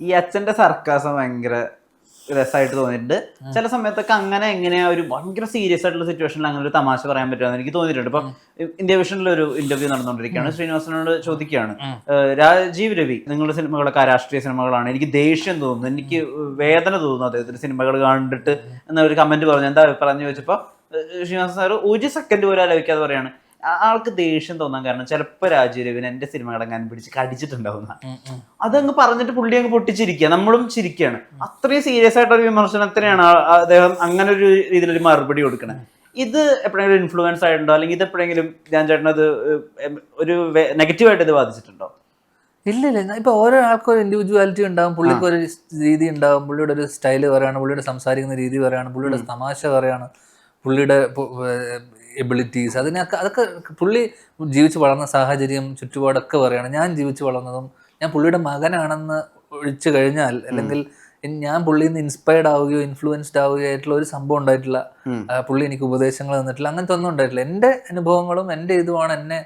ഈ അച്ഛന്റെ സർക്കാസം ഭയങ്കര രസമായിട്ട് തോന്നിയിട്ടുണ്ട്. ചില സമയത്തൊക്കെ അങ്ങനെ എങ്ങനെയാ ഒരു ഭയങ്കര സീരിയസ് ആയിട്ടുള്ള സിറ്റുവേഷനിൽ അങ്ങനെ ഒരു തമാശ പറയാൻ പറ്റുമെന്ന് എനിക്ക് തോന്നിയിട്ടുണ്ട്. ഇപ്പം ഇന്ത്യ വിഷനിൽ ഒരു ഇന്റർവ്യൂ നടന്നുകൊണ്ടിരിക്കുകയാണ്. ശ്രീനിവാസനോട് ചോദിക്കുകയാണ്, രാജീവ് രവി നിങ്ങളുടെ സിനിമകളൊക്കെ രാഷ്ട്രീയ സിനിമകളാണ്, എനിക്ക് ദേഷ്യം തോന്നുന്നു, എനിക്ക് വേദന തോന്നുന്നു അദ്ദേഹത്തിന്റെ സിനിമകൾ കണ്ടിട്ട് എന്നൊരു കമന്റ് പറഞ്ഞു. എന്താ പറഞ്ഞു ചോദിച്ചപ്പോൾ ശ്രീനിവാസൻ സാർ ഒരു സെക്കൻഡ് പോലും ആലോചിക്കാതെ പറയാണ്, ആൾക്ക് ദേഷ്യം തോന്നാൻ കാരണം ചിലപ്പോൾ രാജീവ് രവിനെ എന്റെ സിനിമകളെങ്ങാനും പിടിച്ച് കടിച്ചിട്ടുണ്ടാവുന്ന. അതങ്ങ് പറഞ്ഞിട്ട് പുള്ളി അങ്ങ് പൊട്ടിച്ചിരിക്കുക, നമ്മളും ചിരിക്കുകയാണ്. അത്രയും സീരിയസ് ആയിട്ടൊരു വിമർശനത്തിനാണ് അദ്ദേഹം അങ്ങനെ ഒരു രീതിയിലൊരു മറുപടി കൊടുക്കണത്. ഇത് എപ്പോഴെങ്കിലും ഇൻഫ്ലുവൻസ് ആയിട്ടുണ്ടോ, അല്ലെങ്കിൽ ഇത് എപ്പോഴെങ്കിലും ഞാൻ ചേട്ടനത് ഒരു നെഗറ്റീവായിട്ട് ഇത് ബാധിച്ചിട്ടുണ്ടോ? ഇല്ല. ഇപ്പൊ ഓരോ ആൾക്കും ഒരു ഇൻഡിവിജ്വാലിറ്റി ഉണ്ടാവും, പുള്ളിക്ക് ഒരു രീതി ഉണ്ടാവും, പുള്ളിയുടെ ഒരു സ്റ്റൈല് പറയാണ്, പുള്ളിയുടെ സംസാരിക്കുന്ന രീതി പറയാണ്, പുള്ളിയുടെ തമാശ പറയാണ്, പുള്ളിയുടെ എബിലിറ്റീസ്, അതൊക്കെ പുള്ളി ജീവിച്ച് വളർന്ന സാഹചര്യം ചുറ്റുപാടൊക്കെ പറയാണ്. ഞാൻ ജീവിച്ച് വളർന്നതും ഞാൻ പുള്ളിയുടെ മകനാണെന്ന് ഒഴിച്ചു കഴിഞ്ഞാൽ, അല്ലെങ്കിൽ ഞാൻ പുള്ളിയിൽ നിന്ന് ഇൻസ്പയർഡ് ആവുകയോ ഇൻഫ്ലുവൻസ്ഡ് ആവുകയോ ആയിട്ടുള്ള ഒരു സംഭവം ഉണ്ടായിട്ടില്ല. പുള്ളി എനിക്ക് ഉപദേശങ്ങൾ തന്നിട്ടില്ല, അങ്ങനത്തെ ഒന്നും ഉണ്ടായിട്ടില്ല. എൻ്റെ അനുഭവങ്ങളും എൻ്റെ ഇതുമാണ് എന്നെ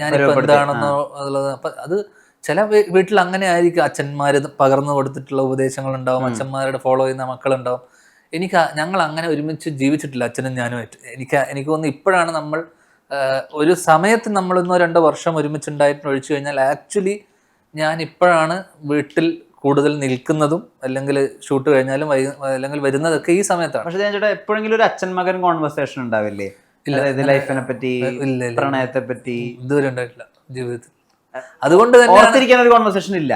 ഞാനിപ്പോൾ എന്താണെന്നോ ഉള്ളത്. അപ്പം അത് ചില വീട്ടിൽ അങ്ങനെ ആയിരിക്കും, അച്ഛന്മാർ പകർന്നു കൊടുത്തിട്ടുള്ള ഉപദേശങ്ങൾ ഉണ്ടാവും, അച്ഛന്മാരുടെ ഫോളോ ചെയ്യുന്ന മക്കളുണ്ടാവും. ഞങ്ങൾ അങ്ങനെ ഒരുമിച്ച് ജീവിച്ചിട്ടില്ല അച്ഛനും ഞാനുമായിട്ട്. എനിക്ക് തോന്നുന്നു ഇപ്പോഴാണ് നമ്മൾ ഒരു സമയത്ത് നമ്മൾ 1-2 വർഷം ഒരുമിച്ചുണ്ടായിട്ട് ഒഴിച്ചു കഴിഞ്ഞാൽ ആക്ച്വലി ഞാൻ ഇപ്പോഴാണ് വീട്ടിൽ കൂടുതൽ നിൽക്കുന്നതും, അല്ലെങ്കിൽ ഷൂട്ട് കഴിഞ്ഞാലും അല്ലെങ്കിൽ വരുന്നതൊക്കെ ഈ സമയത്താണ്. പക്ഷെ ഞാൻ ചേട്ടാ എപ്പോഴെങ്കിലും ഒരു അച്ഛൻ മകൻ കോൺവെർസേഷൻ ഉണ്ടാവില്ലേ? ലൈഫിനെ പറ്റി, പ്രണയത്തെ പറ്റി ഇതുവരെ ഉണ്ടായിട്ടില്ല ജീവിതത്തിൽ. അതുകൊണ്ട് തന്നെ ഓർത്തിരിക്കാൻ ഒരു കോൺവെർസേഷൻ ഇല്ല.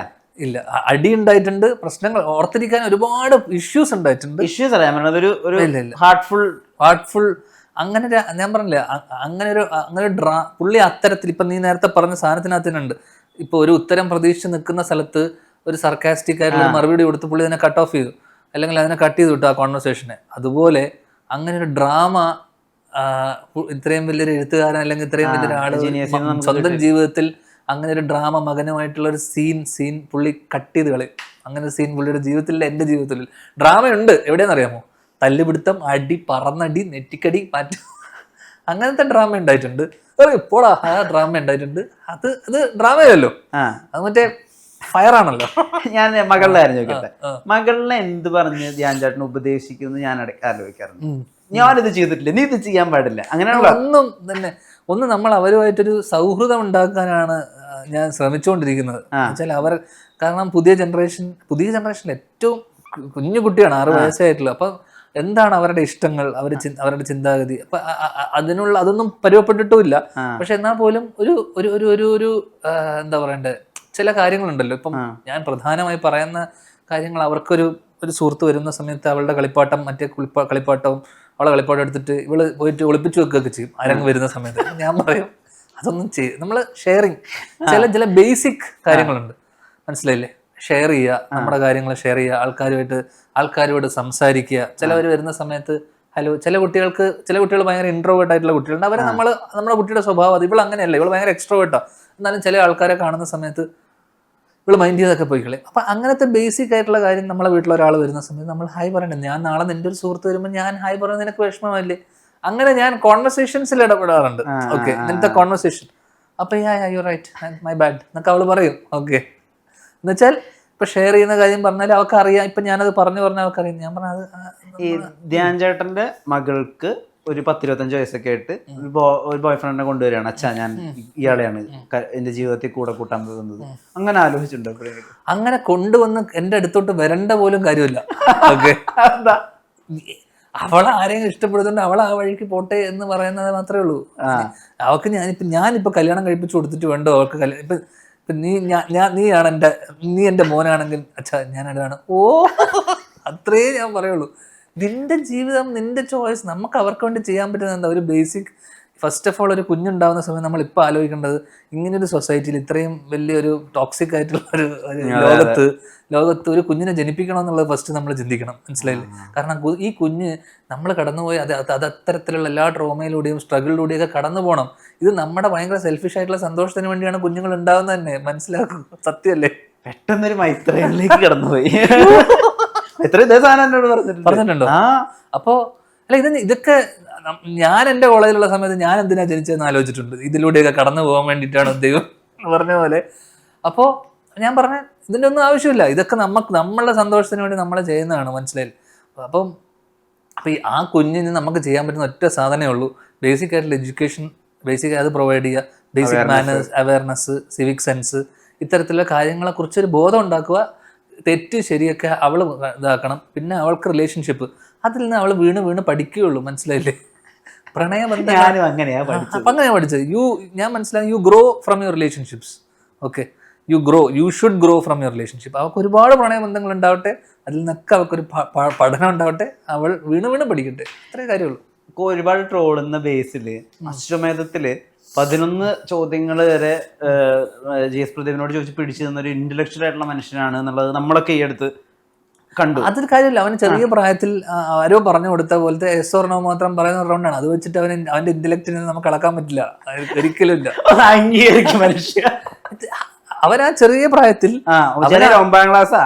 അടി ഉണ്ടായിട്ടുണ്ട്, പ്രശ്നങ്ങൾ ഓർത്തിരിക്കാൻ ഒരുപാട് ഇഷ്യൂസ് ഉണ്ടായിട്ടുണ്ട്. ഇഷ്യൂസ് അല്ല ഞാൻ പറഞ്ഞത്, ഒരു ഹാർട്ട്ഫുൾ അങ്ങനെ ഞാൻ പറഞ്ഞില്ല, അങ്ങനെ ഒരു പുള്ളി അത്തരത്തിൽ ഇപ്പൊ നീ നേരത്തെ പറഞ്ഞ സാധനത്തിനകത്ത് തന്നെ ഉണ്ട്. ഇപ്പൊ ഒരു ഉത്തരം പ്രതീക്ഷിച്ച് നിൽക്കുന്ന സ്ഥലത്ത് ഒരു സർക്കാസ്റ്റിക് ആയിട്ടുള്ള മറുപടി കൊടുത്ത് പുള്ളി അതിനെ കട്ട് ഓഫ് ചെയ്തു, അല്ലെങ്കിൽ അതിനെ കട്ട് ചെയ്ത് വിട്ടു ആ കോൺവെർസേഷനെ. അതുപോലെ അങ്ങനെ ഒരു ഡ്രാമ ഇത്രയും വലിയൊരു എഴുത്തുകാരൻ അല്ലെങ്കിൽ ഇത്രയും വലിയൊരാള് സ്വന്തം ജീവിതത്തിൽ അങ്ങനെ ഒരു ഡ്രാമ മകനുമായിട്ടുള്ള ഒരു സീൻ പുള്ളി കട്ട് ചെയ്ത് കളയും. അങ്ങനെ ഒരു സീൻ പുള്ളിയുടെ ജീവിതത്തിൽ, എൻ്റെ ജീവിതത്തിൽ ഡ്രാമയുണ്ട്. എവിടെയാണെന്നറിയാമോ? തല്ലുപിടുത്തം, അടി, പറന്നടി, നെറ്റിക്കടി, മാറ്റം, അങ്ങനത്തെ ഡ്രാമ ഉണ്ടായിട്ടുണ്ട്. ഇപ്പോഴാ ആ ഡ്രാമ ഉണ്ടായിട്ടുണ്ട്. അത് ഡ്രാമയല്ലോ, അത് മറ്റേ ഫയറാണല്ലോ. ഞാൻ മകളുടെ കാര്യം ചോദിക്കട്ടെ, മകളിനെ എന്ത് പറഞ്ഞ് ധ്യാൻ ചേട്ടൻ ഉപദേശിക്കുന്നു ഞാൻ ആലോചിക്കാറുണ്ട്. ഞാനിത് ചെയ്തിട്ടില്ല, നീ ഇത് ചെയ്യാൻ പാടില്ല, അങ്ങനെയുള്ള ഒന്ന് നമ്മൾ അവരുമായിട്ടൊരു സൗഹൃദം ഉണ്ടാക്കാനാണ് ഞാൻ ശ്രമിച്ചുകൊണ്ടിരിക്കുന്നത്. വെച്ചാൽ കാരണം പുതിയ ജനറേഷനിൽ ഏറ്റവും കുഞ്ഞു കുട്ടിയാണ്, 6 വയസ്സായിട്ടുള്ള. അപ്പം എന്താണ് അവരുടെ ഇഷ്ടങ്ങൾ, അവരുടെ ചിന്താഗതി, അപ്പൊ അതൊന്നും പരുവപ്പെട്ടിട്ടുമില്ല. പക്ഷെ എന്നാൽ പോലും ഒരു എന്താ പറയണ്ടേ, ചില കാര്യങ്ങളുണ്ടല്ലോ. ഇപ്പം ഞാൻ പ്രധാനമായി പറയുന്ന കാര്യങ്ങൾ, അവർക്കൊരു സുഹൃത്ത് വരുന്ന സമയത്ത് അവളുടെ കളിപ്പാട്ടം മറ്റേ കളിപ്പാട്ടവും അവളെ കളിപ്പാട്ടം എടുത്തിട്ട് ഇവള് പോയിട്ട് ഒളിപ്പിച്ചു വെക്കുകയൊക്കെ ചെയ്യും അരങ്ങ് വരുന്ന സമയത്ത്. ഞാൻ പറയും അതൊന്നും ചെയ്യും, നമ്മൾ ഷെയറിങ് ചില ബേസിക് കാര്യങ്ങളുണ്ട്, മനസ്സിലായില്ലേ? ഷെയർ ചെയ്യുക, നമ്മുടെ കാര്യങ്ങൾ ഷെയർ ചെയ്യുക, ആൾക്കാരോട് സംസാരിക്കുക. ചിലവർ വരുന്ന സമയത്ത് ഹലോ, ചില കുട്ടികൾ ഭയങ്കര ഇൻട്രോവേർട്ട് ആയിട്ടുള്ള കുട്ടികളുണ്ട്. അവരെ നമ്മുടെ കുട്ടിയുടെ സ്വഭാവം അത്. ഇവൾ അങ്ങനെയല്ല, ഇവൾ ഭയങ്കര എക്സ്ട്രോവേർട്ടാണ്. എന്നാലും ചില ആൾക്കാരെ കാണുന്ന സമയത്ത് ഇവള് മൈൻഡ് ചെയ്തൊക്കെ പോയിക്കളെ. അപ്പൊ അങ്ങനത്തെ ബേസിക് ആയിട്ടുള്ള കാര്യം നമ്മളെ വീട്ടിലൊരാൾ വരുന്ന സമയത്ത് നമ്മൾ ഹായ് പറയണ്ടേ. ഞാൻ നാളെ നിന്റെ ഒരു സുഹൃത്ത് വരുമ്പോൾ ഞാൻ ഹായ് പറയുന്നത് നിനക്ക് വിഷമമല്ലേ? അങ്ങനെ ഞാൻ കോൺവെർസേഷൻസിൽ ഇടപെടാറുണ്ട്. ഓക്കെ, ഇങ്ങനത്തെ കോൺവെർസേഷൻ. അപ്പൊ യു റൈറ്റ്, മൈ ബാഡ് എന്നൊക്കെ അവള് പറയും. ഓക്കെ, എന്നുവെച്ചാൽ ഇപ്പൊ ഷെയർ ചെയ്യുന്ന കാര്യം പറഞ്ഞാൽ അവർക്ക് അറിയാം. ഇപ്പൊ ഞാനത് പറഞ്ഞാൽ അവർക്കറിയാം. ഞാൻ പറഞ്ഞത് ഈ ധ്യാൻ ചേട്ടന്റെ മകൾക്ക് ഒരു 10-25 വയസ്സൊക്കെ ആയിട്ട് ഒരു ബോയ് ഫ്രണ്ടിനെ കൊണ്ടുവരികയാണ്. അച്ഛാ, ഞാൻ ഇയാളെയാണ് എന്റെ ജീവിതത്തിൽ കൂടെ കൂട്ടാൻ പോകുന്നത്. അങ്ങനെ ആലോചിച്ചിട്ടുണ്ടോ? അങ്ങനെ കൊണ്ടുവന്ന് എന്റെ അടുത്തോട്ട് വരേണ്ട പോലും കാര്യമില്ല. ഓക്കെ, അവളെ ആരെയും ഇഷ്ടപ്പെടുന്നുണ്ട്, അവൾ ആ വഴിക്ക് പോട്ടെ എന്ന് പറയുന്നത് മാത്രമേ ഉള്ളൂ. അവൾക്ക് ഞാനിപ്പോ കല്യാണം കഴിപ്പിച്ചു കൊടുത്തിട്ട് വേണ്ടോ അവൾക്ക് കല്യാണം? ഇപ്പൊ നീ എന്റെ മോനാണെങ്കിൽ അച്ഛാ ഞാൻ അതാണ്. ഓ, അത്രേ ഞാൻ പറയുള്ളൂ. നിന്റെ ജീവിതം, നിന്റെ ചോയ്സ്. നമുക്ക് അവർക്ക് വേണ്ടി ചെയ്യാൻ പറ്റുന്ന എന്താ? ഒരു ബേസിക്, ഫസ്റ്റ് ഓഫ് ഓൾ ഒരു കുഞ്ഞുണ്ടാവുന്ന സമയം നമ്മൾ ഇപ്പൊ ആലോചിക്കേണ്ടത്, ഇങ്ങനൊരു സൊസൈറ്റിയിൽ ഇത്രയും വലിയൊരു ടോക്സിക് ആയിട്ടുള്ള ഒരു ലോകത്ത് ഒരു കുഞ്ഞിനെ ജനിപ്പിക്കണമെന്നുള്ളത് ഫസ്റ്റ് നമ്മൾ ചിന്തിക്കണം, മനസ്സിലായില്ലേ? കാരണം ഈ കുഞ്ഞ് നമ്മൾ കടന്നുപോയി അത് അത്തരത്തിലുള്ള എല്ലാ ട്രോമയിലൂടെയും സ്ട്രഗിളിലൂടെയും ഒക്കെ കടന്നു പോകണം. ഇത് നമ്മുടെ ഭയങ്കര സെൽഫിഷ് ആയിട്ടുള്ള സന്തോഷത്തിന് വേണ്ടിയാണ് കുഞ്ഞുങ്ങൾ ഉണ്ടാവുന്നത് തന്നെ. മനസ്സിലാക്കും, സത്യമല്ലേ? പെട്ടെന്നൊരു മൈത്രയിലേക്ക് കടന്നുപോയി. പറഞ്ഞിട്ടുണ്ടോ? അപ്പോ അല്ല, ഇതൊക്കെ ഞാൻ എന്റെ കോളേജിലുള്ള സമയത്ത് ഞാൻ എന്തിനാ ജനിച്ചതെന്ന് ആലോചിച്ചിട്ടുണ്ട്. ഇതിലൂടെയൊക്കെ കടന്നു പോകാൻ വേണ്ടിയിട്ടാണ് ദൈവം പറഞ്ഞ പോലെ. അപ്പോ ഞാൻ പറഞ്ഞ ഇതിൻ്റെ ഒന്നും ആവശ്യമില്ല. ഇതൊക്കെ നമ്മളുടെ സന്തോഷത്തിന് വേണ്ടി നമ്മൾ ചെയ്യുന്നതാണ്, മനസ്സിലായി. അപ്പം ആ കുഞ്ഞിന് നമുക്ക് ചെയ്യാൻ പറ്റുന്ന ഒറ്റ സാധനമേ ഉള്ളൂ, ബേസിക് ആയിട്ടുള്ള എഡ്യൂക്കേഷൻ, അത് പ്രൊവൈഡ് ചെയ്യുക, basic manners, awareness, civic sense, ഇത്തരത്തിലുള്ള കാര്യങ്ങളെക്കുറിച്ചൊരു ബോധം ഉണ്ടാക്കുക. തെറ്റ് ശരിയൊക്കെ അവൾ ഇതാക്കണം. പിന്നെ അവൾക്ക് റിലേഷൻഷിപ്പ്, അതിൽ നിന്ന് അവൾ വീണ് പഠിക്കുകയുള്ളൂ, മനസ്സിലായില്ലേ? പ്രണയബന്ധം അങ്ങനെയാ പഠിച്ചത്. ഞാൻ മനസ്സിലായി, you grow from your relationships. Okay, you should grow from your relationship. അവൾക്ക് ഒരുപാട് പ്രണയബന്ധങ്ങൾ ഉണ്ടാവട്ടെ, അതിൽ നിന്നൊക്കെ അവൾക്കൊരു പഠനം ഉണ്ടാവട്ടെ, അവൾ വീണ് പഠിക്കട്ടെ, അത്രേ കാര്യമുള്ളൂ. ഒരുപാട് ട്രോളുന്ന ബേസില് അശ്വമേധത്തില് 11 ചോദ്യങ്ങൾ വരെ ജി.എസ്. പ്രദീപിനോട് ചോദിച്ച് പിടിച്ചു തന്ന ഒരു ഇന്റലക്ച്വൽ ആയിട്ടുള്ള മനുഷ്യനാണ് എന്നുള്ളത് നമ്മളൊക്കെ ഈ അടുത്ത് കണ്ടു. അതൊരു കാര്യമില്ല. അവന് ചെറിയ പ്രായത്തിൽ ആരോ പറഞ്ഞു കൊടുത്ത പോലത്തെ എസ് ഓർ നോ മാത്രം പറയുന്നതുകൊണ്ടാണ്. അത് വെച്ചിട്ട് അവന്റെ ഇന്റലക്റ്റിനെ നമുക്ക് അളക്കാൻ പറ്റില്ല, ഒരിക്കലും ഇല്ല. അംഗീകരിക്കും മനുഷ്യ. അവൻ ആ ചെറിയ പ്രായത്തിൽ 9ാം ക്ലാസ്.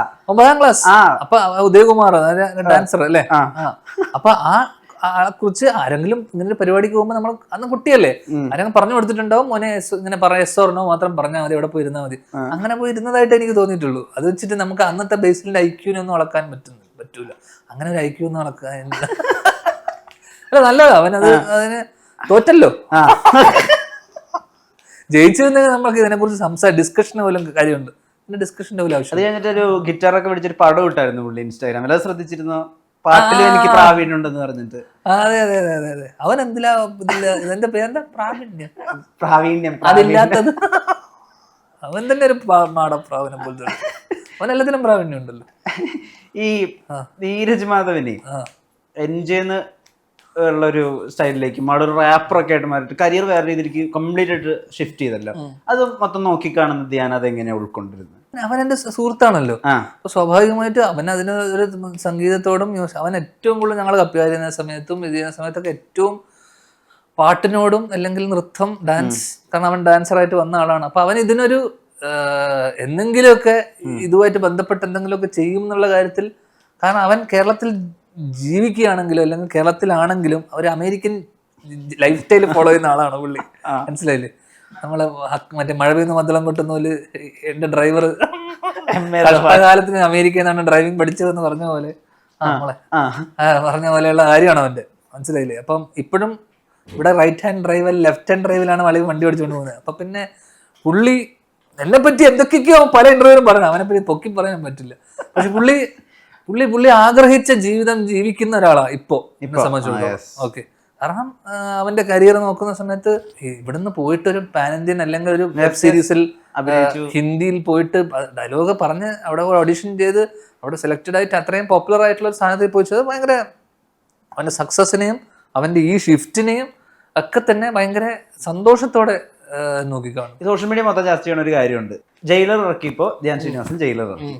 അപ്പൊ ഉദയകുമാർ ഡാൻസർ അല്ലേ? അപ്പൊ കുറിച്ച് ആരെങ്കിലും ഇങ്ങനെ പരിപാടിക്ക് പോകുമ്പോൾ നമ്മൾ അന്ന് കുട്ടിയല്ലേ, ആരെങ്കിലും പറഞ്ഞു കൊടുത്തിട്ടുണ്ടാവും, മോനെ ഇങ്ങനെ എസ് ഓർ നോ മാത്രം പറഞ്ഞാൽ മതി, അവിടെ പോയി ഇരുന്നാൽ മതി. അങ്ങനെ പോയി ഇരുന്നതായിട്ട് എനിക്ക് തോന്നിയിട്ടുള്ളൂ. അത് വെച്ചിട്ട് നമുക്ക് അന്നത്തെ ബേസിലിന്റെ ഐക്യൂനൊന്നും അളക്കാൻ പറ്റൂല. അങ്ങനെ ഒരു ഐക്യൂ ഒന്നും അളക്കാൻ അല്ല, നല്ലതാ. അതിന് തോറ്റല്ലോ, ജയിച്ചിരുന്നെങ്കിൽ നമുക്ക് ഇതിനെക്കുറിച്ച് ഡിസ്കഷന് പോലും കാര്യമുണ്ട്. ഡിസ്കഷന്റെ പോലും ആവശ്യം. അത് കഴിഞ്ഞിട്ട് ഒരു ഗിറ്റാറൊക്കെ പിടിച്ചൊരു പടം ഇട്ടായിരുന്നു പുള്ളി ഇൻസ്റ്റാഗ്രാമിൽ, അത് ശ്രദ്ധിച്ചിരുന്നോ? പാട്ടിലും എനിക്ക് പ്രാവീണ്യം ഉണ്ടെന്ന് പറഞ്ഞിട്ട്. അതെ. അവൻ എന്തിലാ ഇതിന്റെ പേരെന്താ? പ്രാവീണ്യം. അതില്ലാത്തത് അവൻ തന്നെ ഒരു പ്രാവീണ്യം പോലത്തെ. അവൻ എല്ലാത്തിനും പ്രാവീണ്യം ഉണ്ടല്ലോ. ഈ നീരജ് മാധവന് എൻജെന്ന് ഉള്ളൊരു സ്റ്റൈലിലേക്ക് ഒരു റാപ്പറൊക്കെ ആയിട്ട് മാറിയിട്ട് കരിയർ വേറെ രീതിയിലേക്ക് കംപ്ലീറ്റ് ആയിട്ട് ഷിഫ്റ്റ് ചെയ്തല്ലോ. അത് മൊത്തം നോക്കിക്കാണുന്ന ധ്യാൻ അതെങ്ങനെയാ ഉൾക്കൊണ്ടിരുന്നത്? അവൻ എൻ്റെ സുഹൃത്താണല്ലോ, അപ്പൊ സ്വാഭാവികമായിട്ട് അവൻ അതിന് ഒരു സംഗീതത്തോടും അവൻ ഏറ്റവും കൂടുതൽ ഞങ്ങൾ കപ്പിയായിരുന്ന സമയത്തും ഇത് ചെയ്യുന്ന സമയത്തൊക്കെ ഏറ്റവും പാട്ടിനോടും അല്ലെങ്കിൽ നൃത്തം, ഡാൻസ്, കാരണം അവൻ ഡാൻസറായിട്ട് വന്ന ആളാണ്. അപ്പൊ അവൻ ഇതിനൊരു എന്തെങ്കിലുമൊക്കെ ഇതുമായിട്ട് ബന്ധപ്പെട്ട് എന്തെങ്കിലുമൊക്കെ ചെയ്യും എന്നുള്ള കാര്യത്തിൽ, കാരണം അവൻ കേരളത്തിൽ ജീവിക്കുകയാണെങ്കിലും അല്ലെങ്കിൽ കേരളത്തിലാണെങ്കിലും ഒരു അമേരിക്കൻ ലൈഫ് സ്റ്റൈൽ ഫോളോ ചെയ്യുന്ന ആളാണ് പുള്ളി, മനസ്സിലായില്ലേ? നമ്മള് മറ്റേ മഴ പെയ്യുന്ന മദ്ദളം കൊട്ടുന്ന പോലെ എന്റെ ഡ്രൈവർ കഷ്ടകാലത്തിന് അമേരിക്കയിൽ നിന്നാണ് ഡ്രൈവിംഗ് പഠിച്ചതെന്ന് പറഞ്ഞ പോലെ പറഞ്ഞ പോലെയുള്ള കാര്യമാണ് അവന്റെ, മനസ്സിലായില്ലേ? അപ്പം ഇപ്പോഴും ഇവിടെ റൈറ്റ് ഹാൻഡ് ഡ്രൈവിൽ ലെഫ്റ്റ് ഹാൻഡ് ഡ്രൈവിലാണ് വണ്ടി പഠിച്ചുകൊണ്ട് പോകുന്നത്. അപ്പൊ പിന്നെ പുള്ളി എന്നെ പറ്റി എന്തൊക്കെയൊക്കെയോ പല ഇന്റർവ്യൂവിലും പറഞ്ഞു, അവനെ പറ്റി പൊക്കി പറയാൻ പറ്റില്ല. പക്ഷെ പുള്ളി ആഗ്രഹിച്ച ജീവിതം ജീവിക്കുന്ന ഒരാളാ ഇപ്പൊ സംബന്ധിച്ചിടത്തോളം. ഓക്കെ, കാരണം അവന്റെ കരിയർ നോക്കുന്ന സമയത്ത് ഇവിടുന്ന് പോയിട്ട് ഒരു പാൻ ഇന്ത്യൻ അല്ലെങ്കിൽ ഒരു വെബ് സീരീസിൽ ഹിന്ദിയിൽ പോയിട്ട് ഡയലോഗ് പറഞ്ഞ് അവിടെ ഓഡിഷൻ ചെയ്ത് അവിടെ സെലക്റ്റഡ് ആയിട്ട് അത്രയും പോപ്പുലർ ആയിട്ടുള്ള ഒരു സ്ഥാനത്തിൽ പോയിച്ചത് ഭയങ്കര അവന്റെ സക്സസിനെയും അവന്റെ ഈ ഷിഫ്റ്റിനെയും ഒക്കെ തന്നെ ഭയങ്കര സന്തോഷത്തോടെ നോക്കിക്കാണും. സോഷ്യൽ മീഡിയ മൊത്തം ചർച്ച ചെയ്യുന്ന ഒരു കാര്യമുണ്ട്. ജയിലർ ഇറക്കിയപ്പോ ധ്യാൻ ശ്രീനിവാസൻ ജയിലർ ഇറക്കി,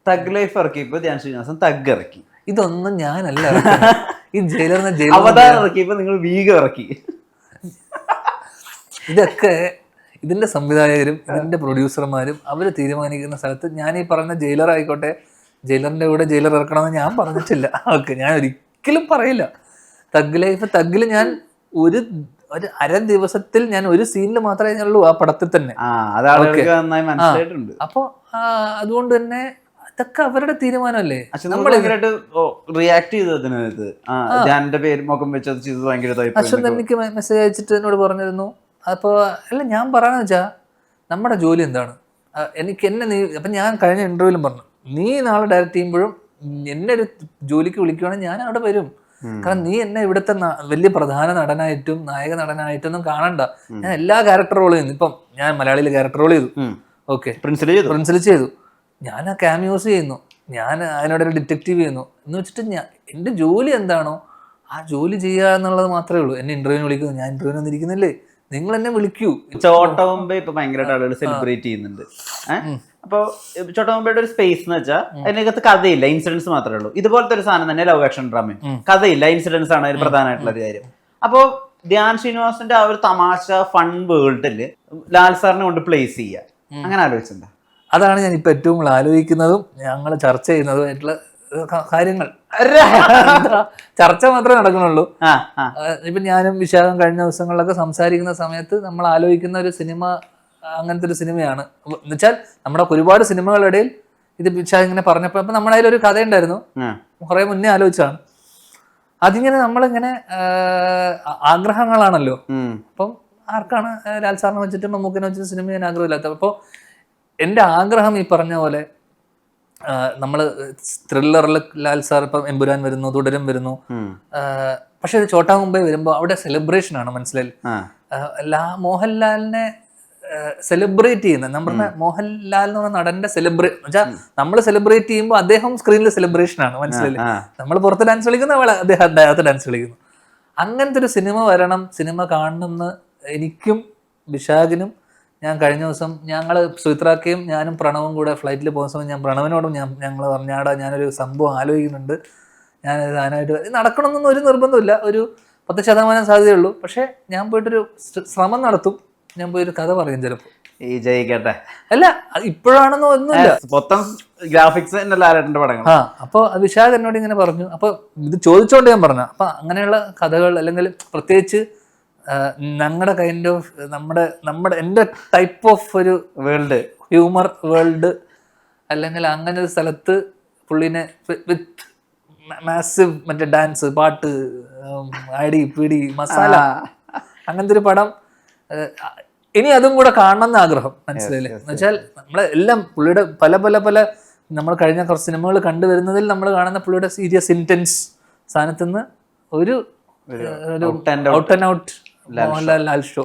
തഗ് ലൈഫ് ഇറക്കിയപ്പോ ധ്യാൻ ശ്രീനിവാസൻ തഗ് ഇറക്കി. ഇതൊന്നും ഞാനല്ല, ഈ ജയിലർ അവതാരം ഇറക്കിയപ്പോ നിങ്ങൾ വീഗ ഇറക്കി. ഇതൊക്കെ ഇതിന്റെ സംവിധായകരും ഇതിന്റെ പ്രൊഡ്യൂസർമാരും അവര് തീരുമാനിക്കുന്ന സ്ഥലത്ത് ഞാൻ ഈ പറഞ്ഞ ജയിലർ ആയിക്കോട്ടെ, ജയിലറിന്റെ കൂടെ ജയിലർ ഇറക്കണമെന്ന് ഞാൻ പറഞ്ഞിട്ടില്ല. ഓക്കെ, ഞാൻ ഒരിക്കലും പറയില്ല. തഗ്ഗിൽ ഞാൻ ഒരു അര ദിവസത്തിൽ ഞാൻ ഒരു സീനിൽ മാത്രമേ ഉള്ളൂ ആ പടത്തിൽ തന്നെ. അപ്പൊ അതുകൊണ്ട് തന്നെ ഇതൊക്കെ അവരുടെ തീരുമാനമല്ലേ. അശ്വന്ത് എനിക്ക് മെസ്സേജ് അയച്ചിട്ട് എന്നോട് പറഞ്ഞിരുന്നു. അപ്പോൾ അല്ല, ഞാൻ പറയാന്ന് വെച്ചാൽ നമ്മുടെ ജോലി എന്താണ്, നീ അപ്പം ഞാൻ കഴിഞ്ഞ ഇന്റർവ്യൂവിലും പറഞ്ഞു, നീ നാളെ ഡയറക്റ്റ് ചെയ്യുമ്പോഴും എന്നെ ഒരു ജോലിക്ക് വിളിക്കുകയാണെങ്കിൽ ഞാൻ അവിടെ വരും. കാരണം നീ എന്നെ ഇവിടുത്തെ വലിയ പ്രധാന നടനായിട്ടും നായക നടനായിട്ടൊന്നും കാണണ്ട. ഞാൻ എല്ലാ ക്യാരക്ടർ റോൾ ചെയ്യുന്നു. ഇപ്പം ഞാൻ മലയാളിയിൽ ക്യാരക്ടർ റോൾ ചെയ്തു, ഓക്കെ, പ്രിൻസിൽ ചെയ്തു, ഞാൻ ആ ക്യാമിയോസ് ചെയ്യുന്നു, ഞാൻ അതിനോടൊരു ഡിറ്റക്റ്റീവ് ചെയ്യുന്നു എന്ന് വെച്ചിട്ട് എൻ്റെ ജോലി എന്താണോ ആ ജോലി ചെയ്യുക എന്നുള്ളത് മാത്രമേ ഉള്ളൂ. എന്നെ ഇന്റർവ്യൂവിന് വിളിക്കുന്നു, ഞാൻ ഇന്റർവ്യൂവിന് വന്നിരിക്കുന്നില്ലേ, നിങ്ങൾ എന്നെ വിളിക്കൂ. ചോട്ടമുമ്പ ഇപ്പൊ ഭയങ്കരമായിട്ട് ആളുകൾ സെലിബ്രേറ്റ് ചെയ്യുന്നുണ്ട്. അപ്പൊ ചോട്ടമുമ്പയുടെ ഒരു സ്പേസ് എന്ന് വെച്ചാൽ അതിനകത്ത് കഥയില്ല, ഇൻസിഡൻസ് മാത്രമേ ഉള്ളൂ. ഇതുപോലത്തെ ഒരു സാധനം തന്നെ ലവ് ആക്ഷൻ ഡ്രാമയും, കഥയില്ല, ഇൻസിഡൻസ് ആണ് ഒരു പ്രധാനമായിട്ടുള്ള ഒരു കാര്യം. അപ്പോ ധ്യാൻ ശ്രീനിവാസന്റെ ആ ഒരു തമാശ ഫൺ വേൾഡില് ലാൽ സാറിനെ കൊണ്ട് പ്ലേസ് ചെയ്യുക, അങ്ങനെ ആലോചിച്ചിട്ടുണ്ടോ? അതാണ് ഞാൻ ഇപ്പൊ ഏറ്റവും കൂടുതൽ ആലോചിക്കുന്നതും ഞങ്ങൾ ചർച്ച ചെയ്യുന്നതുമായിട്ടുള്ള കാര്യങ്ങൾ. ചർച്ച മാത്രമേ നടക്കുന്നുള്ളൂ. ഇപ്പൊ ഞാനും വിശാഖം കഴിഞ്ഞ ദിവസങ്ങളിലൊക്കെ സംസാരിക്കുന്ന സമയത്ത് നമ്മൾ ആലോചിക്കുന്ന ഒരു സിനിമ അങ്ങനത്തെ ഒരു സിനിമയാണ്. എന്നുവെച്ചാൽ നമ്മുടെ ഒരുപാട് സിനിമകളുടെ ഇടയിൽ ഇത് വിശാഖ് ഇങ്ങനെ പറഞ്ഞപ്പോൾ അപ്പം നമ്മുടെ അതിലൊരു കഥയുണ്ടായിരുന്നു, കുറെ മുന്നേ ആലോചിച്ചാണ്. അതിങ്ങനെ നമ്മളിങ്ങനെ ആഗ്രഹങ്ങളാണല്ലോ. അപ്പം ആർക്കാണ് ലാൽ സാറിനെ വെച്ചിട്ട് മമ്മൂക്കിനെ വെച്ചിട്ട് സിനിമ ചെയ്യാൻ ആഗ്രഹമില്ലാത്ത? അപ്പോൾ എൻ്റെ ആഗ്രഹം ഈ പറഞ്ഞ പോലെ നമ്മള് ത്രില്ലറിൽ ലാൽ സാർ ഇപ്പം എമ്പുരാൻ വരുന്നു, തുടരും വരുന്നു. പക്ഷെ ഇത് ഛോട്ടാ മുംബൈ വരുമ്പോൾ അവിടെ സെലിബ്രേഷൻ ആണ്, മനസ്സിലായി. മോഹൻലാലിനെ സെലിബ്രേറ്റ് ചെയ്യുന്നത്, നമ്മുടെ മോഹൻലാൽ എന്ന് പറഞ്ഞ നടന്റെ സെലിബ്രേറ്റ് വെച്ചാൽ നമ്മൾ സെലിബ്രേറ്റ് ചെയ്യുമ്പോൾ അദ്ദേഹം സ്ക്രീനിൽ സെലിബ്രേഷൻ ആണ്, മനസ്സിലായി. നമ്മൾ പുറത്ത് ഡാൻസ് കളിക്കുന്ന അദ്ദേഹം അകത്ത് ഡാൻസ് കളിക്കുന്നു. അങ്ങനത്തെ ഒരു സിനിമ വരണം, സിനിമ കാണണമെന്ന് എനിക്കും വിശാഖിനും. ഞാൻ കഴിഞ്ഞ ദിവസം ഞങ്ങൾ സുഹിത്രാക്കയും ഞാനും പ്രണവും കൂടെ ഫ്ലൈറ്റിൽ പോകുന്ന സമയം ഞാൻ പ്രണവിനോടും ഞങ്ങൾ പറഞ്ഞാടാ ഞാനൊരു സംഭവം ആലോചിക്കുന്നുണ്ട്, ഞാൻ അതിനായിട്ട് നടക്കണമെന്നൊന്നും ഒരു നിർബന്ധമില്ല, ഒരു 10% സാധ്യതയുള്ളൂ. പക്ഷെ ഞാൻ പോയിട്ടൊരു ശ്രമം നടത്തും, ഞാൻ പോയൊരു കഥ പറയും ചിലപ്പോൾ. ഈ ജയിക്കട്ടെ അല്ല ഇപ്പോഴാണെന്നോ ഒന്നുമില്ല, മൊത്തം ഗ്രാഫിക്സ് ലാലേട്ടന്റെ പടങ്ങൾ. അപ്പോൾ വിശാഖ് എന്നോട് ഇങ്ങനെ പറഞ്ഞു. അപ്പോൾ ഇത് ചോദിച്ചോണ്ട് ഞാൻ പറഞ്ഞു, അപ്പൊ അങ്ങനെയുള്ള കഥകൾ അല്ലെങ്കിൽ പ്രത്യേകിച്ച് ഞങ്ങളുടെ കൈൻഡ് ഓഫ് നമ്മുടെ എൻ്റെ ടൈപ്പ് ഓഫ് ഒരു വേൾഡ്, ഹ്യൂമർ വേൾഡ്, അല്ലെങ്കിൽ അങ്ങനെ ഒരു സ്ഥലത്ത് പുള്ളിനെ വിത്ത് മാസിവ് മറ്റേ ഡാൻസ്, പാട്ട്, അടി പിടി മസാല, അങ്ങനത്തെ ഒരു പടം ഇനി അതും കൂടെ കാണണമെന്ന് ആഗ്രഹം, മനസ്സിലായില്ലേ. എന്ന് വെച്ചാൽ നമ്മളെ എല്ലാം പുള്ളിയുടെ പല പല പല നമ്മൾ കഴിഞ്ഞ കുറച്ച് സിനിമകൾ കണ്ടുവരുന്നതിൽ നമ്മൾ കാണുന്ന പുള്ളിയുടെ സീരിയസ് ഇന്റൻസ് സ്ഥാനത്തുനിന്ന് ഒരു out and out Mohanlal Lal show